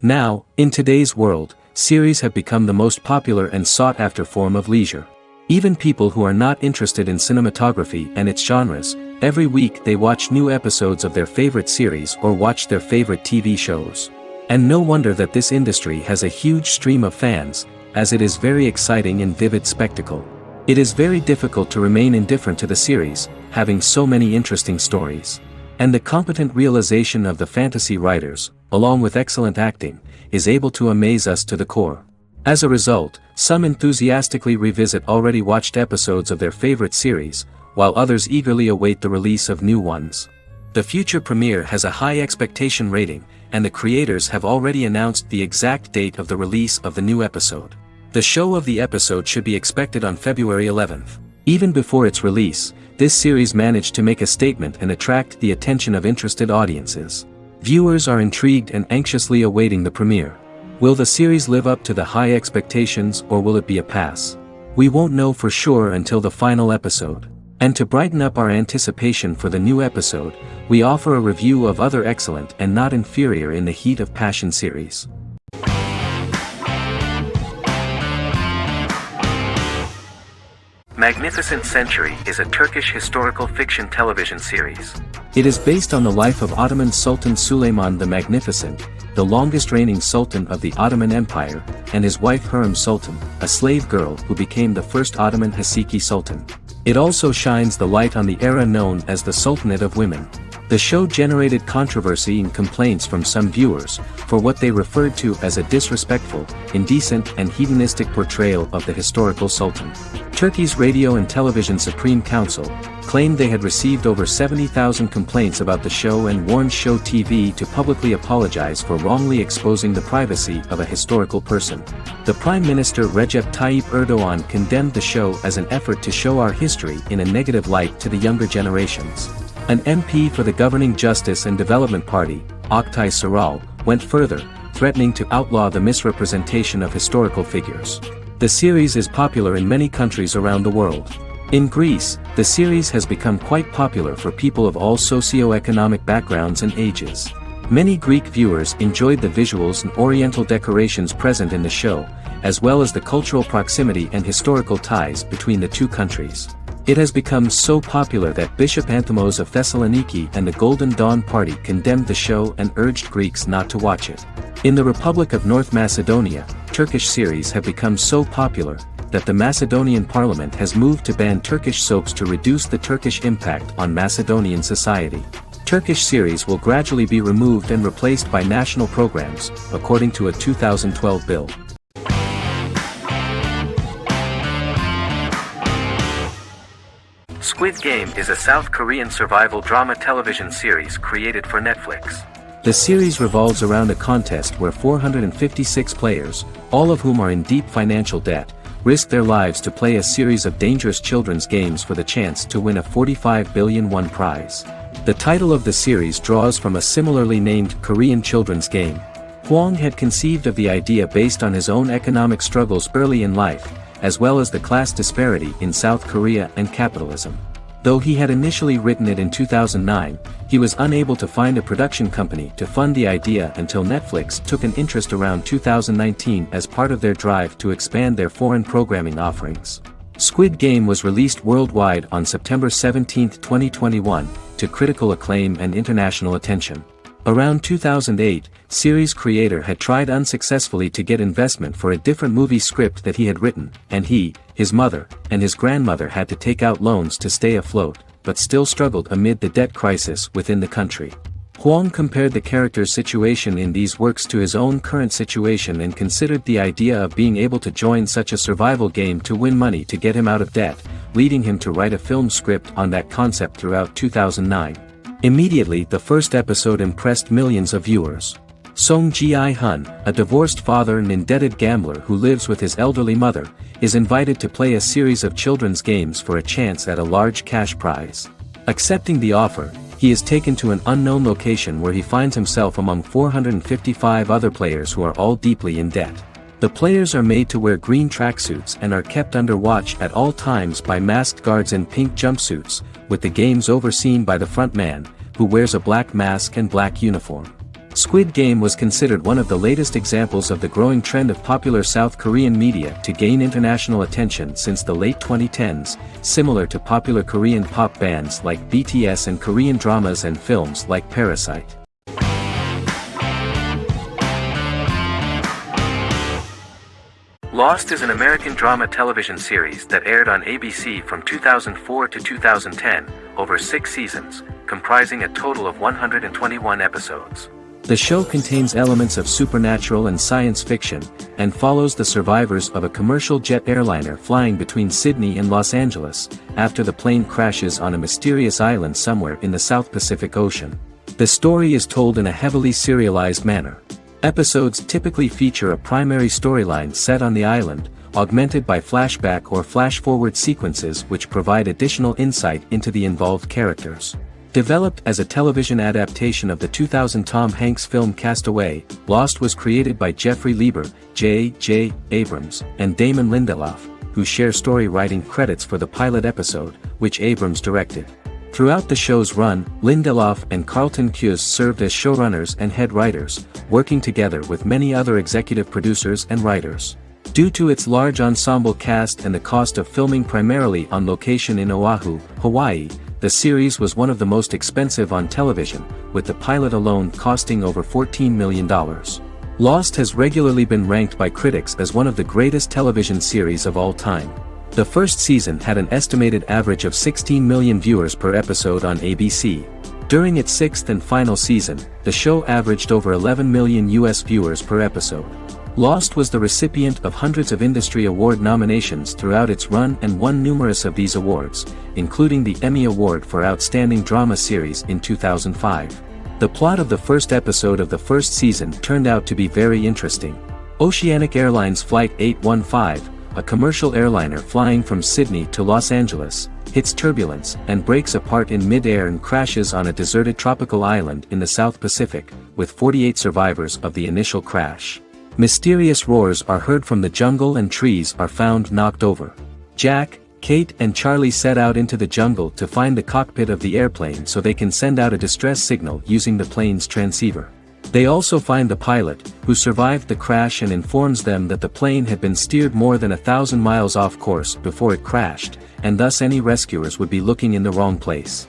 Now, in today's world, series have become the most popular and sought-after form of leisure. Even people who are not interested in cinematography and its genres, every week they watch new episodes of their favorite series or watch their favorite TV shows. And no wonder that this industry has a huge stream of fans, as it is very exciting and vivid spectacle. It is very difficult to remain indifferent to the series, having so many interesting stories. And the competent realization of the fantasy writers, along with excellent acting, is able to amaze us to the core. As a result, some enthusiastically revisit already watched episodes of their favorite series, while others eagerly await the release of new ones. The future premiere has a high expectation rating, and the creators have already announced the exact date of the release of the new episode. The show of the episode should be expected on February 11th. Even before its release, this series managed to make a statement and attract the attention of interested audiences. Viewers are intrigued and anxiously awaiting the premiere. Will the series live up to the high expectations, or will it be a pass? We won't know for sure until the final episode. And to brighten up our anticipation for the new episode, we offer a review of other excellent and not inferior in the Heat of Passion series. Magnificent Century is a Turkish historical fiction television series. It is based on the life of Ottoman Sultan Süleyman the Magnificent, the longest reigning sultan of the Ottoman Empire, and his wife Hürrem Sultan, a slave girl who became the first Ottoman Haseki Sultan. It also shines the light on the era known as the Sultanate of Women. The show generated controversy and complaints from some viewers, for what they referred to as a disrespectful, indecent and hedonistic portrayal of the historical sultan. Turkey's Radio and Television Supreme Council claimed they had received over 70,000 complaints about the show and warned Show TV to publicly apologize for wrongly exposing the privacy of a historical person. The Prime Minister Recep Tayyip Erdoğan condemned the show as an effort to show our history in a negative light to the younger generations. An MP for the governing Justice and Development Party, Oktay Saral, went further, threatening to outlaw the misrepresentation of historical figures. The series is popular in many countries around the world. In Greece, the series has become quite popular for people of all socio-economic backgrounds and ages. Many Greek viewers enjoyed the visuals and oriental decorations present in the show, as well as the cultural proximity and historical ties between the two countries. It has become so popular that Bishop Anthimos of Thessaloniki and the Golden Dawn Party condemned the show and urged Greeks not to watch it. In the Republic of North Macedonia, Turkish series have become so popular that the Macedonian parliament has moved to ban Turkish soaps to reduce the Turkish impact on Macedonian society. Turkish series will gradually be removed and replaced by national programs, according to a 2012 bill. Squid Game is a South Korean survival drama television series created for Netflix. The series revolves around a contest where 456 players, all of whom are in deep financial debt, risk their lives to play a series of dangerous children's games for the chance to win a 45 billion won prize. The title of the series draws from a similarly named Korean children's game. Hwang had conceived of the idea based on his own economic struggles early in life, as well as the class disparity in South Korea and capitalism. Though he had initially written it in 2009, he was unable to find a production company to fund the idea until Netflix took an interest around 2019 as part of their drive to expand their foreign programming offerings. Squid Game was released worldwide on September 17, 2021, to critical acclaim and international attention. Around 2008, series creator had tried unsuccessfully to get investment for a different movie script that he had written, and he, his mother, and his grandmother had to take out loans to stay afloat, but still struggled amid the debt crisis within the country. Hwang compared the character's situation in these works to his own current situation and considered the idea of being able to join such a survival game to win money to get him out of debt, leading him to write a film script on that concept throughout 2009. Immediately the first episode impressed millions of viewers. Song Ji-hun, a divorced father and indebted gambler who lives with his elderly mother, is invited to play a series of children's games for a chance at a large cash prize. Accepting the offer, he is taken to an unknown location where he finds himself among 455 other players who are all deeply in debt. The players are made to wear green tracksuits and are kept under watch at all times by masked guards in pink jumpsuits, with the games overseen by the front man, who wears a black mask and black uniform. Squid Game was considered one of the latest examples of the growing trend of popular South Korean media to gain international attention since the late 2010s, similar to popular Korean pop bands like BTS and Korean dramas and films like Parasite. Lost is an American drama television series that aired on ABC from 2004 to 2010, over 6 seasons, comprising a total of 121 episodes. The show contains elements of supernatural and science fiction, and follows the survivors of a commercial jet airliner flying between Sydney and Los Angeles, after the plane crashes on a mysterious island somewhere in the South Pacific Ocean. The story is told in a heavily serialized manner. Episodes typically feature a primary storyline set on the island, augmented by flashback or flash-forward sequences which provide additional insight into the involved characters. Developed as a television adaptation of the 2000 Tom Hanks film Castaway, Lost was created by Jeffrey Lieber, J.J. Abrams, and Damon Lindelof, who share story writing credits for the pilot episode, which Abrams directed. Throughout the show's run, Lindelof and Carlton Cuse served as showrunners and head writers, working together with many other executive producers and writers. Due to its large ensemble cast and the cost of filming primarily on location in Oahu, Hawaii, the series was one of the most expensive on television, with the pilot alone costing over $14 million. Lost has regularly been ranked by critics as one of the greatest television series of all time. The first season had an estimated average of 16 million viewers per episode on ABC. During its 6th and final season, the show averaged over 11 million US viewers per episode. Lost was the recipient of hundreds of industry award nominations throughout its run and won numerous of these awards, including the Emmy Award for Outstanding Drama Series in 2005. The plot of the first episode of the first season turned out to be very interesting. Oceanic Airlines Flight 815, a commercial airliner flying from Sydney to Los Angeles, hits turbulence and breaks apart in mid-air and crashes on a deserted tropical island in the South Pacific, with 48 survivors of the initial crash. Mysterious roars are heard from the jungle and trees are found knocked over. Jack, Kate and Charlie set out into the jungle to find the cockpit of the airplane so they can send out a distress signal using the plane's transceiver. They also find the pilot, who survived the crash and informs them that the plane had been steered more than 1,000 miles off course before it crashed, and thus any rescuers would be looking in the wrong place.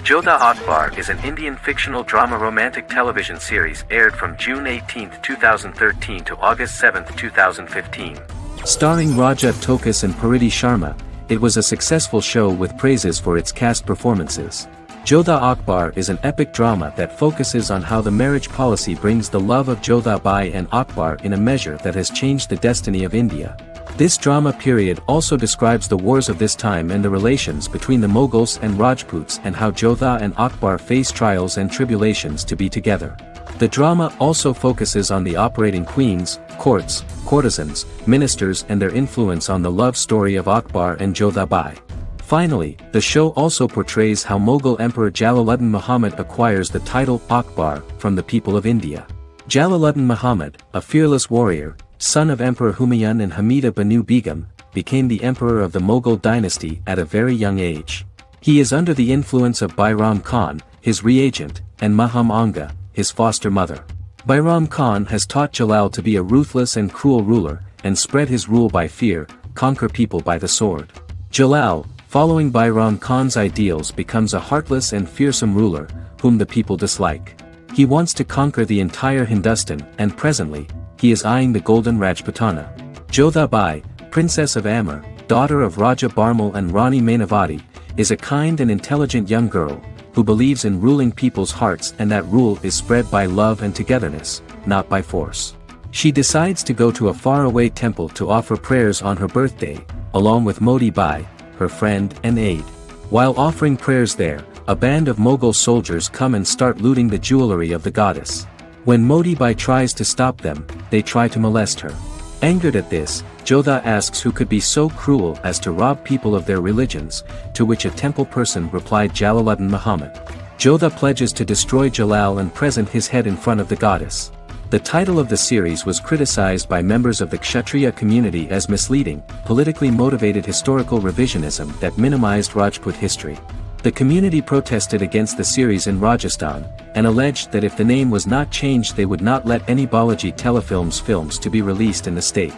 Jodha Akbar is an Indian fictional drama romantic television series aired from June 18, 2013 to August 7, 2015. Starring Rajat Tokus and Pariti Sharma, it was a successful show with praises for its cast performances. Jodha Akbar is an epic drama that focuses on how the marriage policy brings the love of Jodha Bai and Akbar in a measure that has changed the destiny of India. This drama period also describes the wars of this time and the relations between the Mughals and Rajputs and how Jodha and Akbar face trials and tribulations to be together. The drama also focuses on the operating queens, courts, courtesans, ministers and their influence on the love story of Akbar and Jodha Bai. Finally, the show also portrays how Mughal Emperor Jalaluddin Muhammad acquires the title Akbar from the people of India. Jalaluddin Muhammad, a fearless warrior, son of Emperor Humayun and Hamida Banu Begum, became the emperor of the Mughal dynasty at a very young age. He is under the influence of Bairam Khan, his reagent, and Maham Anga, his foster mother. Bairam Khan has taught Jalal to be a ruthless and cruel ruler, and spread his rule by fear, conquer people by the sword. Jalal, following Bairam Khan's ideals, becomes a heartless and fearsome ruler, whom the people dislike. He wants to conquer the entire Hindustan, and presently, he is eyeing the golden Rajputana. Jodha Bai, princess of Amber, daughter of Raja Barmal and Rani Mainavati, is a kind and intelligent young girl, who believes in ruling people's hearts and that rule is spread by love and togetherness, not by force. She decides to go to a faraway temple to offer prayers on her birthday, along with Modi Bai, her friend and aide. While offering prayers there, a band of Mughal soldiers come and start looting the jewelry of the goddess. When Modi Bai tries to stop them, they try to molest her. Angered at this, Jodha asks who could be so cruel as to rob people of their religions, to which a temple person replied Jalaluddin Muhammad. Jodha pledges to destroy Jalal and present his head in front of the goddess. The title of the series was criticized by members of the Kshatriya community as misleading, politically motivated historical revisionism that minimized Rajput history. The community protested against the series in Rajasthan, and alleged that if the name was not changed they would not let any Balaji Telefilms films to be released in the state.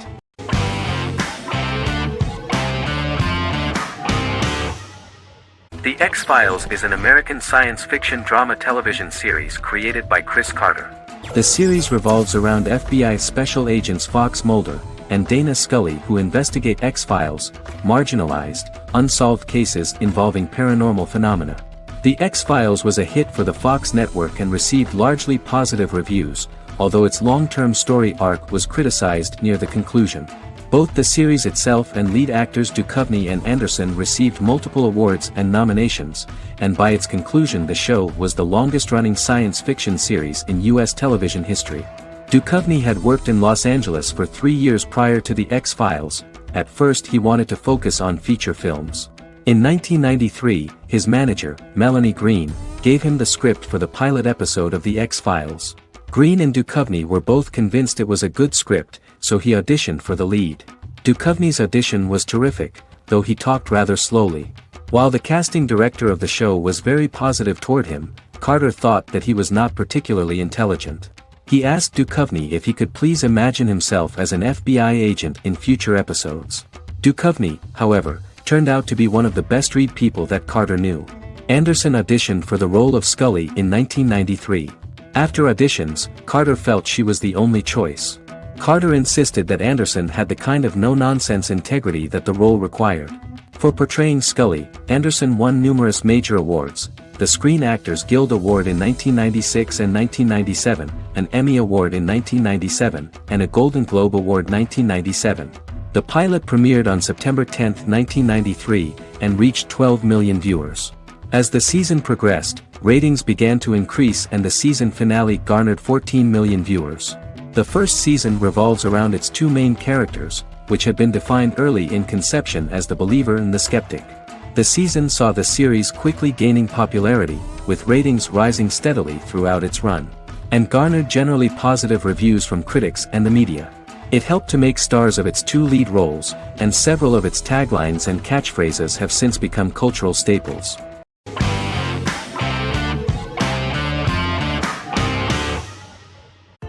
The X-Files is an American science fiction drama television series created by Chris Carter. The series revolves around FBI special agents Fox Mulder and Dana Scully who investigate X-Files, marginalized, unsolved cases involving paranormal phenomena. The X-Files was a hit for the Fox network and received largely positive reviews, although its long-term story arc was criticized near the conclusion. Both the series itself and lead actors Duchovny and Anderson received multiple awards and nominations, and by its conclusion the show was the longest-running science fiction series in U.S. television history. Duchovny had worked in Los Angeles for 3 years prior to The X-Files. At first he wanted to focus on feature films. In 1993, his manager, Melanie Green, gave him the script for the pilot episode of The X-Files. Green and Duchovny were both convinced it was a good script, so he auditioned for the lead. Duchovny's audition was terrific, though he talked rather slowly. While the casting director of the show was very positive toward him, Carter thought that he was not particularly intelligent. He asked Duchovny if he could please imagine himself as an FBI agent in future episodes. Duchovny, however, turned out to be one of the best-read people that Carter knew. Anderson auditioned for the role of Scully in 1993. After auditions, Carter felt she was the only choice. Carter insisted that Anderson had the kind of no-nonsense integrity that the role required. For portraying Scully, Anderson won numerous major awards, the Screen Actors Guild Award in 1996 and 1997, an Emmy Award in 1997, and a Golden Globe Award 1997. The pilot premiered on September 10, 1993, and reached 12 million viewers. As the season progressed, ratings began to increase and the season finale garnered 14 million viewers. The first season revolves around its two main characters, which had been defined early in conception as the believer and the skeptic. The season saw the series quickly gaining popularity, with ratings rising steadily throughout its run, and garnered generally positive reviews from critics and the media. It helped to make stars of its two lead roles, and several of its taglines and catchphrases have since become cultural staples.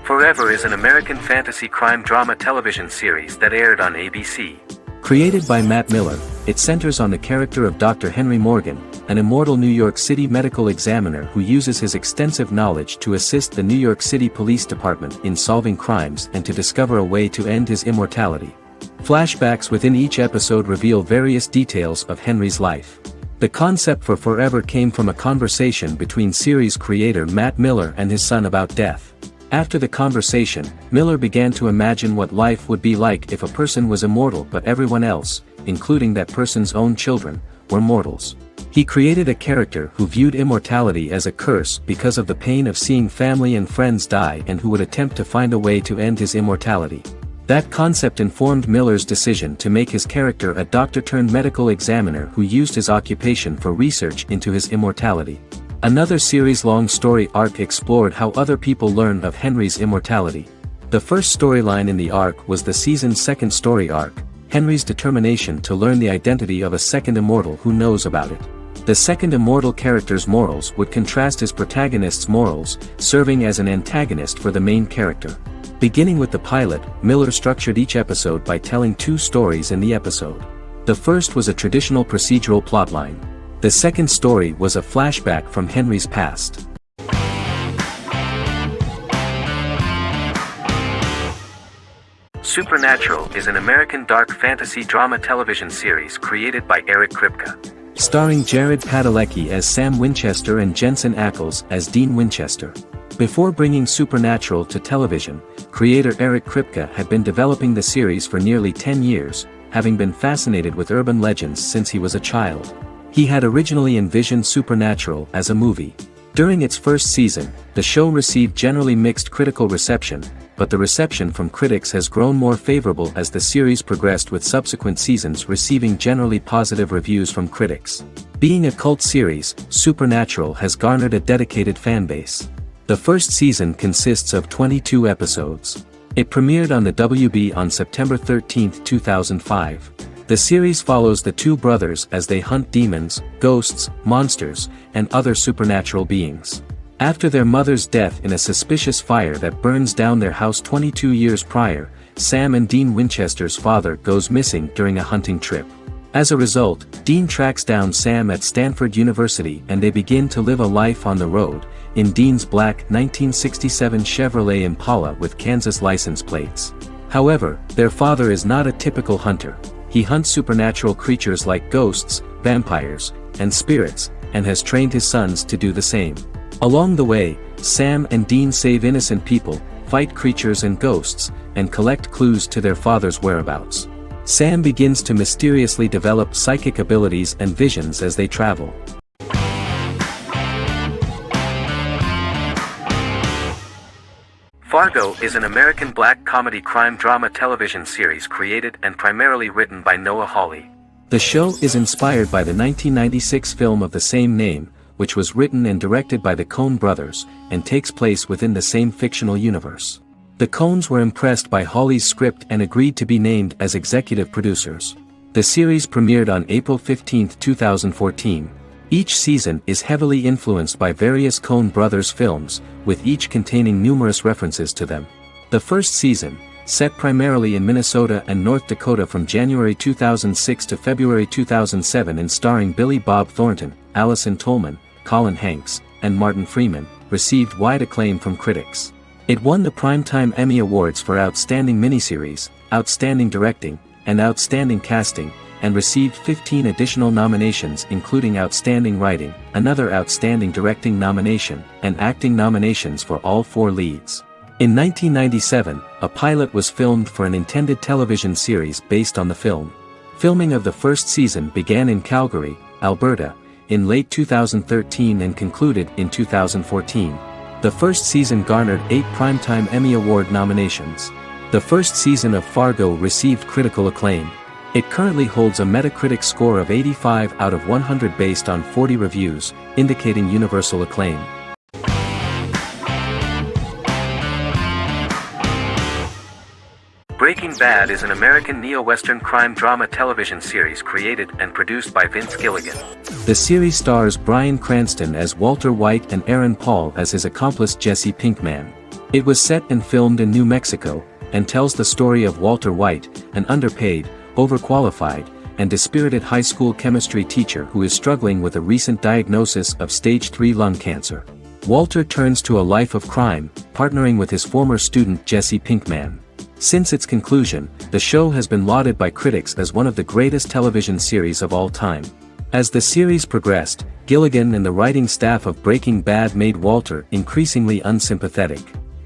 Forever is an American fantasy crime drama television series that aired on ABC. Created by Matt Miller, it centers on the character of Dr. Henry Morgan, an immortal New York City medical examiner who uses his extensive knowledge to assist the New York City Police Department in solving crimes and to discover a way to end his immortality. Flashbacks within each episode reveal various details of Henry's life. The concept for Forever came from a conversation between series creator Matt Miller and his son about death. After the conversation, Miller began to imagine what life would be like if a person was immortal but everyone else, including that person's own children, were mortals. He created a character who viewed immortality as a curse because of the pain of seeing family and friends die and who would attempt to find a way to end his immortality. That concept informed Miller's decision to make his character a doctor-turned-medical examiner who used his occupation for research into his immortality. Another series-long story arc explored how other people learn of Henry's immortality. The first storyline in the arc was the season's second story arc, Henry's determination to learn the identity of a second immortal who knows about it. The second immortal character's morals would contrast his protagonist's morals, serving as an antagonist for the main character. Beginning with the pilot, Miller structured each episode by telling two stories in the episode. The first was a traditional procedural plotline. The second story was a flashback from Henry's past. Supernatural is an American dark fantasy drama television series created by Eric Kripke. Starring Jared Padalecki as Sam Winchester and Jensen Ackles as Dean Winchester. Before bringing Supernatural to television, creator Eric Kripke had been developing the series for nearly 10 years, having been fascinated with urban legends since he was a child. He had originally envisioned Supernatural as a movie. During its first season, the show received generally mixed critical reception, but the reception from critics has grown more favorable as the series progressed with subsequent seasons receiving generally positive reviews from critics. Being a cult series, Supernatural has garnered a dedicated fan base. The first season consists of 22 episodes. It premiered on the WB on September 13, 2005. The series follows the two brothers as they hunt demons, ghosts, monsters, and other supernatural beings. After their mother's death in a suspicious fire that burns down their house 22 years prior, Sam and Dean Winchester's father goes missing during a hunting trip. As a result, Dean tracks down Sam at Stanford University and they begin to live a life on the road, in Dean's black 1967 Chevrolet Impala with Kansas license plates. However, their father is not a typical hunter. He hunts supernatural creatures like ghosts, vampires, and spirits, and has trained his sons to do the same. Along the way, Sam and Dean save innocent people, fight creatures and ghosts, and collect clues to their father's whereabouts. Sam begins to mysteriously develop psychic abilities and visions as they travel. Fargo is an American black comedy crime drama television series created and primarily written by Noah Hawley. The show is inspired by the 1996 film of the same name, which was written and directed by the Coen brothers, and takes place within the same fictional universe. The Coens were impressed by Hawley's script and agreed to be named as executive producers. The series premiered on April 15, 2014. Each season is heavily influenced by various Coen brothers films, with each containing numerous references to them. The first season, set primarily in Minnesota and North Dakota from January 2006 to February 2007 and starring Billy Bob Thornton, Allison Tolman, Colin Hanks, and Martin Freeman, received wide acclaim from critics. It won the Primetime Emmy Awards for Outstanding Miniseries, Outstanding Directing, and Outstanding Casting, and received 15 additional nominations including Outstanding Writing, another Outstanding Directing nomination, and acting nominations for all four leads. In 1997, a pilot was filmed for an intended television series based on the film. Filming of the first season began in Calgary, Alberta, in late 2013 and concluded in 2014. The first season garnered 8 Primetime Emmy Award nominations. The first season of Fargo received critical acclaim. It currently holds a Metacritic score of 85 out of 100 based on 40 reviews, indicating universal acclaim. Breaking Bad is an American neo-Western crime drama television series created and produced by Vince Gilligan. The series stars Bryan Cranston as Walter White and Aaron Paul as his accomplice Jesse Pinkman. It was set and filmed in New Mexico, and tells the story of Walter White, an underpaid, overqualified, and dispirited high school chemistry teacher who is struggling with a recent diagnosis of stage 3 lung cancer. Walter turns to a life of crime, partnering with his former student Jesse Pinkman. Since its conclusion, the show has been lauded by critics as one of the greatest television series of all time. As the series progressed, Gilligan and the writing staff of Breaking Bad made Walter increasingly unsympathetic.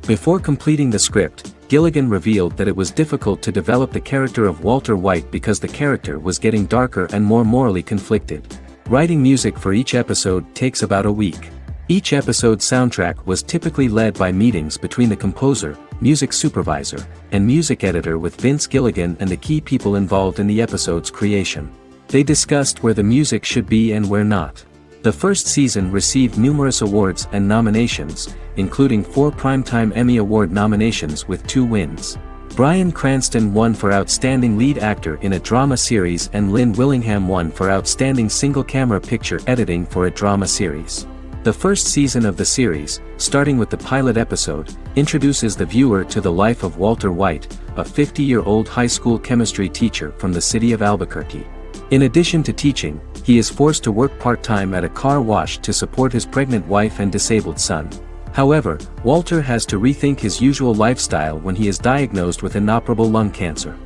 Before completing the script, Gilligan revealed that it was difficult to develop the character of Walter White because the character was getting darker and more morally conflicted. Writing music for each episode takes about a week. Each episode's soundtrack was typically led by meetings between the composer, music supervisor, and music editor with Vince Gilligan and the key people involved in the episode's creation. They discussed where the music should be and where not. The first season received numerous awards and nominations, including 4 Primetime Emmy Award nominations with 2 wins. Bryan Cranston won for Outstanding Lead Actor in a Drama Series and Lynn Willingham won for Outstanding Single-Camera Picture Editing for a Drama Series. The first season of the series, starting with the pilot episode, introduces the viewer to the life of Walter White, a 50-year-old high school chemistry teacher from the city of Albuquerque. In addition to teaching, he is forced to work part-time at a car wash to support his pregnant wife and disabled son. However, Walter has to rethink his usual lifestyle when he is diagnosed with inoperable lung cancer.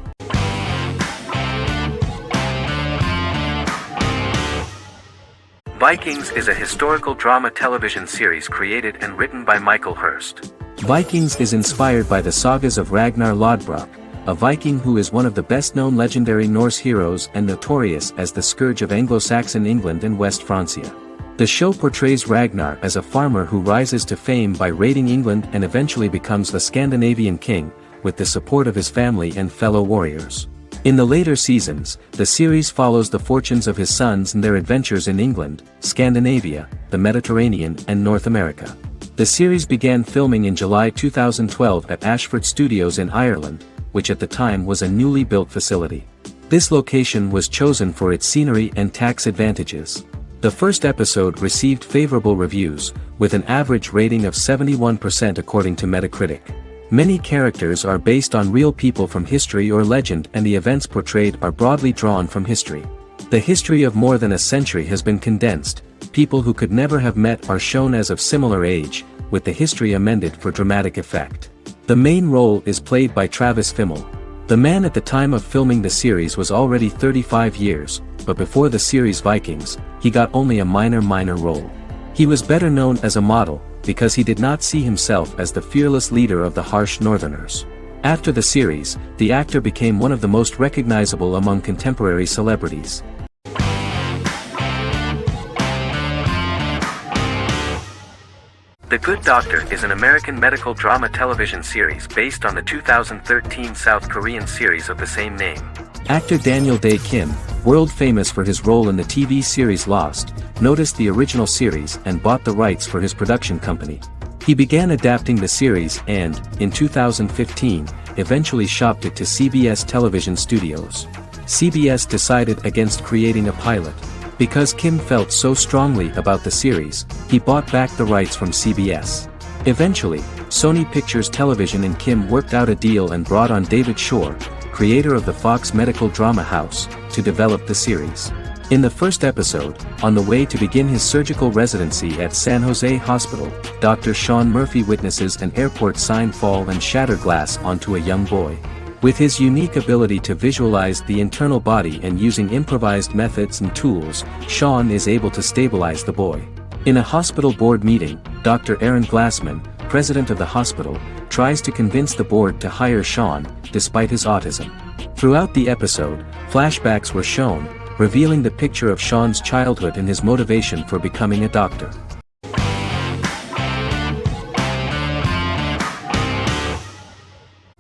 Vikings is a historical drama television series created and written by Michael Hurst. Vikings is inspired by the sagas of Ragnar Lodbrok, a Viking who is one of the best-known legendary Norse heroes and notorious as the scourge of Anglo-Saxon England and West Francia. The show portrays Ragnar as a farmer who rises to fame by raiding England and eventually becomes the Scandinavian king, with the support of his family and fellow warriors. In the later seasons, the series follows the fortunes of his sons and their adventures in England, Scandinavia, the Mediterranean and North America. The series began filming in July 2012 at Ashford Studios in Ireland, which at the time was a newly built facility. This location was chosen for its scenery and tax advantages. The first episode received favorable reviews, with an average rating of 71% according to Metacritic. Many characters are based on real people from history or legend, and the events portrayed are broadly drawn from history. The history of more than a century has been condensed. People who could never have met are shown as of similar age, with the history amended for dramatic effect. The main role is played by Travis Fimmel. The man at the time of filming the series was already 35 years, but before the series Vikings, he got only a minor role. He was better known as a model, because he did not see himself as the fearless leader of the harsh Northerners. After the series, the actor became one of the most recognizable among contemporary celebrities. The Good Doctor is an American medical drama television series based on the 2013 South Korean series of the same name. Actor Daniel Dae Kim, world famous for his role in the TV series Lost, noticed the original series and bought the rights for his production company. He began adapting the series and, in 2015, eventually shopped it to CBS Television Studios. CBS decided against creating a pilot. Because Kim felt so strongly about the series, he bought back the rights from CBS. Eventually, Sony Pictures Television and Kim worked out a deal and brought on David Shore, creator of the Fox medical drama house, to develop the series. In the first episode, on the way to begin his surgical residency at San Jose Hospital, Dr. Sean Murphy witnesses an airport sign fall and shatter glass onto a young boy. With his unique ability to visualize the internal body and using improvised methods and tools, Sean is able to stabilize the boy. In a hospital board meeting, Dr. Aaron Glassman, president of the hospital, tries to convince the board to hire Sean, despite his autism. Throughout the episode, flashbacks were shown, revealing the picture of Sean's childhood and his motivation for becoming a doctor.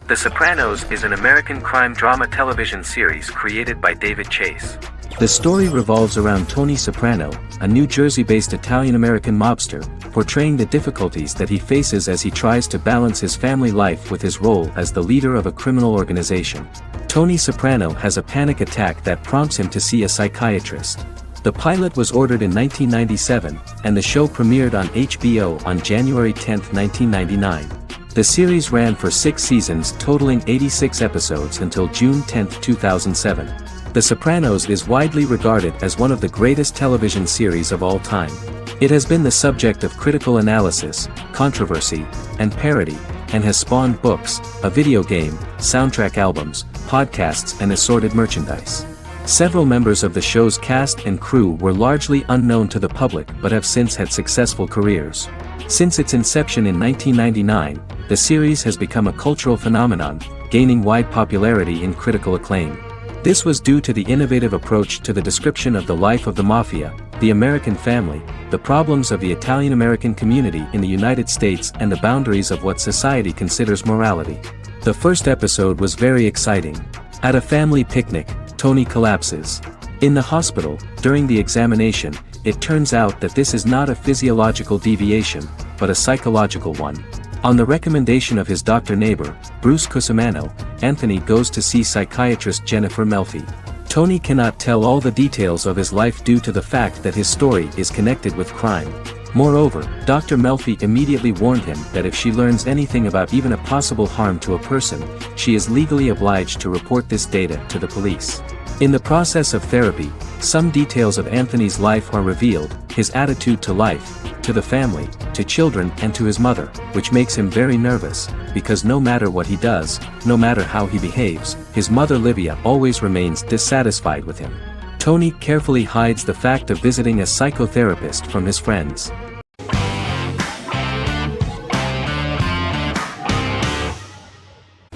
The Sopranos is an American crime drama television series created by David Chase. The story revolves around Tony Soprano, a New Jersey-based Italian-American mobster, portraying the difficulties that he faces as he tries to balance his family life with his role as the leader of a criminal organization. Tony Soprano has a panic attack that prompts him to see a psychiatrist. The pilot was ordered in 1997, and the show premiered on HBO on January 10, 1999. The series ran for 6 seasons totaling 86 episodes until June 10, 2007. The Sopranos is widely regarded as one of the greatest television series of all time. It has been the subject of critical analysis, controversy, and parody, and has spawned books, a video game, soundtrack albums, podcasts and assorted merchandise. Several members of the show's cast and crew were largely unknown to the public but have since had successful careers. Since its inception in 1999, the series has become a cultural phenomenon, gaining wide popularity and critical acclaim. This was due to the innovative approach to the description of the life of the mafia, the American family, the problems of the Italian-American community in the United States and the boundaries of what society considers morality. The first episode was very exciting. At a family picnic, Tony collapses. In the hospital, during the examination, it turns out that this is not a physiological deviation, but a psychological one. On the recommendation of his doctor neighbor, Bruce Cusimano, Anthony goes to see psychiatrist Jennifer Melfi. Tony cannot tell all the details of his life due to the fact that his story is connected with crime. Moreover, Dr. Melfi immediately warned him that if she learns anything about even a possible harm to a person, she is legally obliged to report this data to the police. In the process of therapy, some details of Anthony's life are revealed, his attitude to life, to the family, to children and to his mother, which makes him very nervous, because no matter what he does, no matter how he behaves, his mother Livia always remains dissatisfied with him. Tony carefully hides the fact of visiting a psychotherapist from his friends.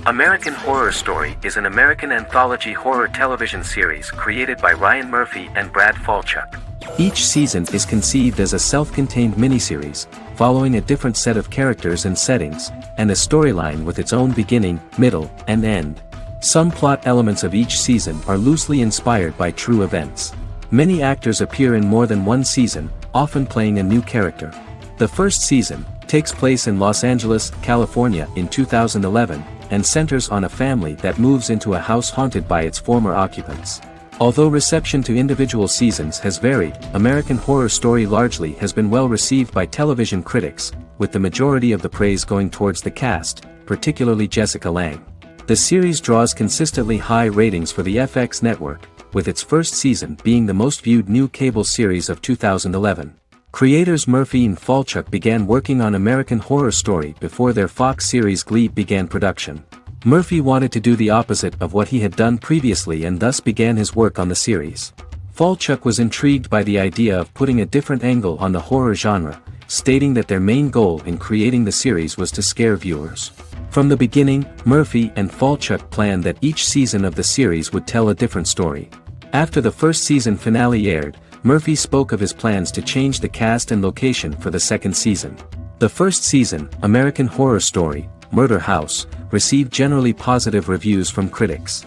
American Horror Story is an American anthology horror television series created by Ryan Murphy and Brad Falchuk. Each season is conceived as a self-contained miniseries, following a different set of characters and settings, and a storyline with its own beginning, middle, and end. Some plot elements of each season are loosely inspired by true events. Many actors appear in more than one season, often playing a new character. The first season, takes place in Los Angeles, California in 2011, and centers on a family that moves into a house haunted by its former occupants. Although reception to individual seasons has varied, American Horror Story largely has been well received by television critics, with the majority of the praise going towards the cast, particularly Jessica Lange. The series draws consistently high ratings for the FX network, with its first season being the most viewed new cable series of 2011. Creators Murphy and Falchuk began working on American Horror Story before their Fox series Glee began production. Murphy wanted to do the opposite of what he had done previously and thus began his work on the series. Falchuk was intrigued by the idea of putting a different angle on the horror genre, stating that their main goal in creating the series was to scare viewers. From the beginning, Murphy and Falchuk planned that each season of the series would tell a different story. After the first season finale aired, Murphy spoke of his plans to change the cast and location for the second season. The first season, American Horror Story, Murder House, received generally positive reviews from critics.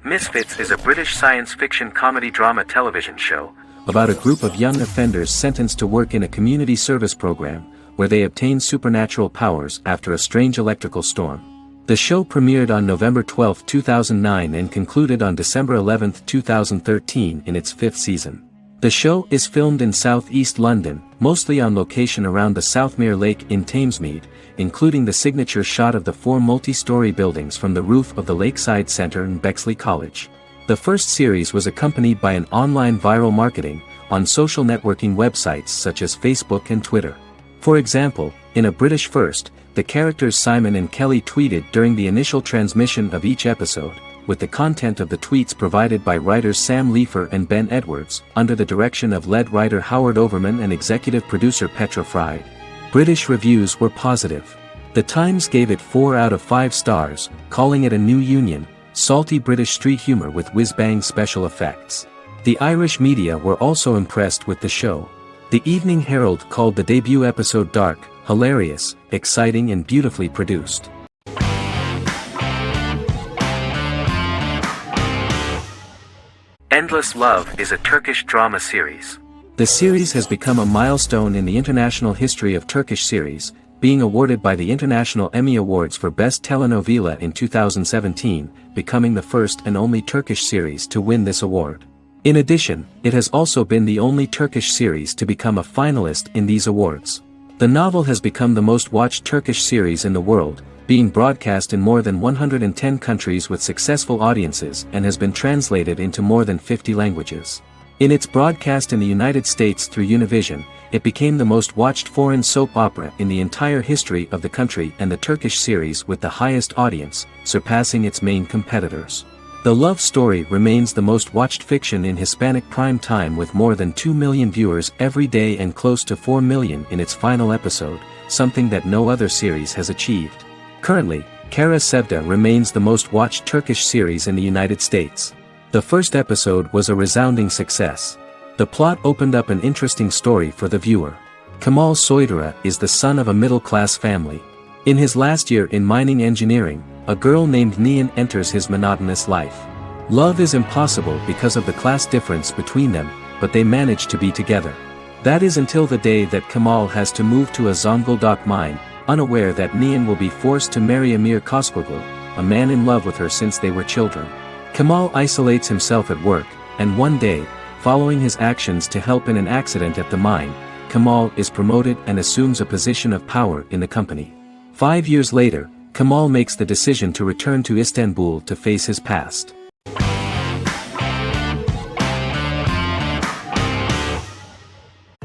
Misfits is a British science fiction comedy drama television show about a group of young offenders sentenced to work in a community service program, where they obtain supernatural powers after a strange electrical storm. The show premiered on November 12, 2009 and concluded on December 11, 2013 in its fifth season. The show is filmed in southeast London, mostly on location around the Southmere Lake in Thamesmead, including the signature shot of the four multi-story buildings from the roof of the Lakeside Centre and Bexley College. The first series was accompanied by an online viral marketing on social networking websites such as Facebook and Twitter. For example, in a British first, the characters Simon and Kelly tweeted during the initial transmission of each episode, with the content of the tweets provided by writers Sam Leifer and Ben Edwards, under the direction of lead writer Howard Overman and executive producer Petra Fried. British reviews were positive. The Times gave it 4 out of 5 stars, calling it a new union, salty British street humor with whiz-bang special effects. The Irish media were also impressed with the show. The Evening Herald called the debut episode dark, hilarious, exciting and beautifully produced. Endless Love is a Turkish drama series. The series has become a milestone in the international history of Turkish series, being awarded by the International Emmy Awards for Best Telenovela in 2017, becoming the first and only Turkish series to win this award. In addition, it has also been the only Turkish series to become a finalist in these awards. The novel has become the most watched Turkish series in the world, being broadcast in more than 110 countries with successful audiences and has been translated into more than 50 languages. In its broadcast in the United States through Univision, it became the most watched foreign soap opera in the entire history of the country and the Turkish series with the highest audience, surpassing its main competitors. The love story remains the most watched fiction in Hispanic prime time with more than 2 million viewers every day and close to 4 million in its final episode, something that no other series has achieved. Currently, Kara Sevda remains the most watched Turkish series in the United States. The first episode was a resounding success. The plot opened up an interesting story for the viewer. Kemal Soydura is the son of a middle-class family. In his last year in mining engineering, a girl named Nihan enters his monotonous life. Love is impossible because of the class difference between them, but they manage to be together. That is until the day that Kemal has to move to a Zonguldak mine, unaware that Nihan will be forced to marry Amir Koskoglu, a man in love with her since they were children. Kemal isolates himself at work, and one day, following his actions to help in an accident at the mine, Kemal is promoted and assumes a position of power in the company. 5 years later, Kemal makes the decision to return to Istanbul to face his past.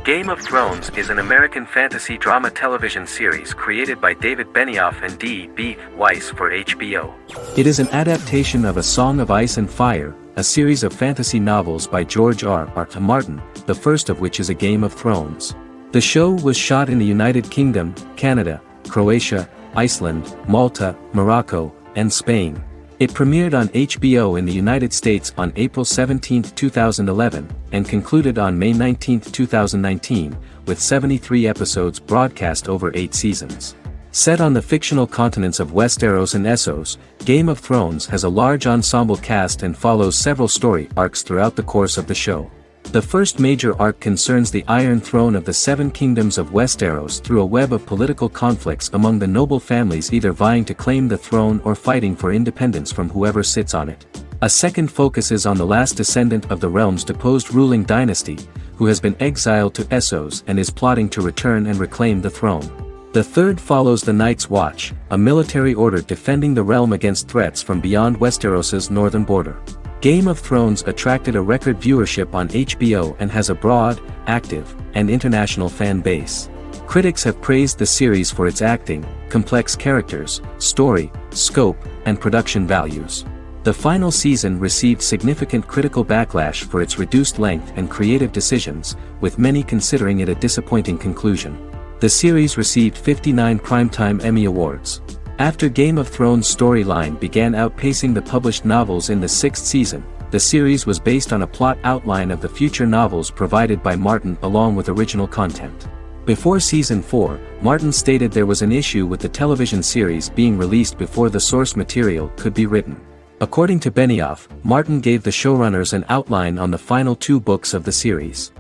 Game of Thrones is an American fantasy drama television series created by David Benioff and D.B. Weiss for HBO. It is an adaptation of A Song of Ice and Fire, a series of fantasy novels by George R.R. Martin, the first of which is A Game of Thrones. The show was shot in the United Kingdom, Canada, Croatia, Iceland, Malta, Morocco, and Spain. It premiered on HBO in the United States on April 17, 2011, and concluded on May 19, 2019, with 73 episodes broadcast over 8 seasons. Set on the fictional continents of Westeros and Essos, Game of Thrones has a large ensemble cast and follows several story arcs throughout the course of the show. The first major arc concerns the Iron Throne of the Seven Kingdoms of Westeros through a web of political conflicts among the noble families either vying to claim the throne or fighting for independence from whoever sits on it. A second focuses on the last descendant of the realm's deposed ruling dynasty, who has been exiled to Essos and is plotting to return and reclaim the throne. The third follows the Night's Watch, a military order defending the realm against threats from beyond Westeros's northern border. Game of Thrones attracted a record viewership on HBO and has a broad, active, and international fan base. Critics have praised the series for its acting, complex characters, story, scope, and production values. The final season received significant critical backlash for its reduced length and creative decisions, with many considering it a disappointing conclusion. The series received 59 Primetime Emmy Awards. After Game of Thrones' storyline began outpacing the published novels in the sixth season, the series was based on a plot outline of the future novels provided by Martin along with original content. Before Season 4, Martin stated there was an issue with the television series being released before the source material could be written. According to Benioff, Martin gave the showrunners an outline on the final 2 books of the series.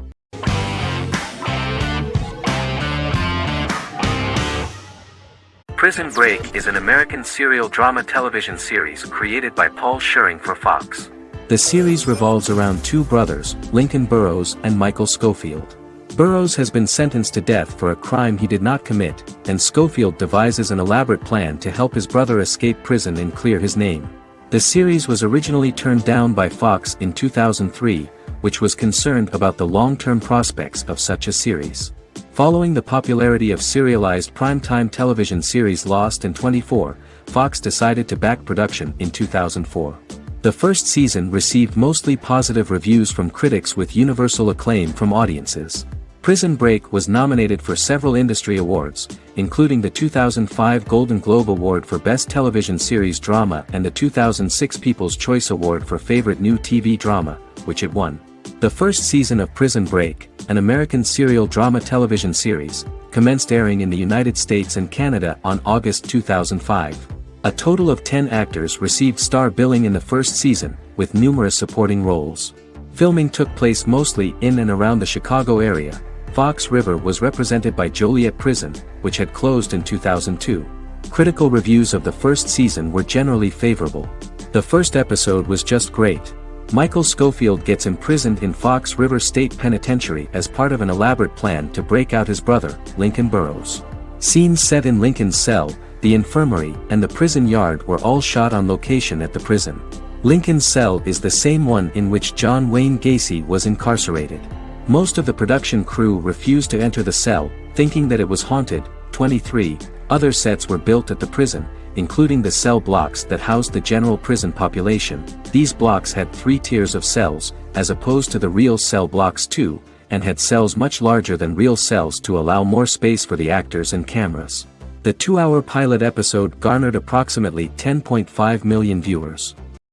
Prison Break is an American serial drama television series created by Paul Schering for Fox. The series revolves around 2 brothers, Lincoln Burrows and Michael Schofield. Burrows has been sentenced to death for a crime he did not commit, and Schofield devises an elaborate plan to help his brother escape prison and clear his name. The series was originally turned down by Fox in 2003, which was concerned about the long-term prospects of such a series. Following the popularity of serialized primetime television series Lost and 24, Fox decided to back production in 2004. The first season received mostly positive reviews from critics with universal acclaim from audiences. Prison Break was nominated for several industry awards, including the 2005 Golden Globe Award for Best Television Series Drama and the 2006 People's Choice Award for Favorite New TV Drama, which it won. The first season of Prison Break, an American serial drama television series, commenced airing in the United States and Canada on August 2005. A total of 10 actors received star billing in the first season, with numerous supporting roles. Filming took place mostly in and around the Chicago area. Fox River was represented by Joliet Prison, which had closed in 2002. Critical reviews of the first season were generally favorable. The first episode was just great. Michael Schofield gets imprisoned in Fox River State Penitentiary as part of an elaborate plan to break out his brother, Lincoln Burrows. Scenes set in Lincoln's cell, the infirmary, and the prison yard were all shot on location at the prison. Lincoln's cell is the same one in which John Wayne Gacy was incarcerated. Most of the production crew refused to enter the cell, thinking that it was haunted. 23 other sets were built at the prison, including the cell blocks that housed the general prison population. These blocks had 3 tiers of cells, as opposed to the real cell blocks 2, and had cells much larger than real cells to allow more space for the actors and cameras. The 2-hour pilot episode garnered approximately 10.5 million viewers.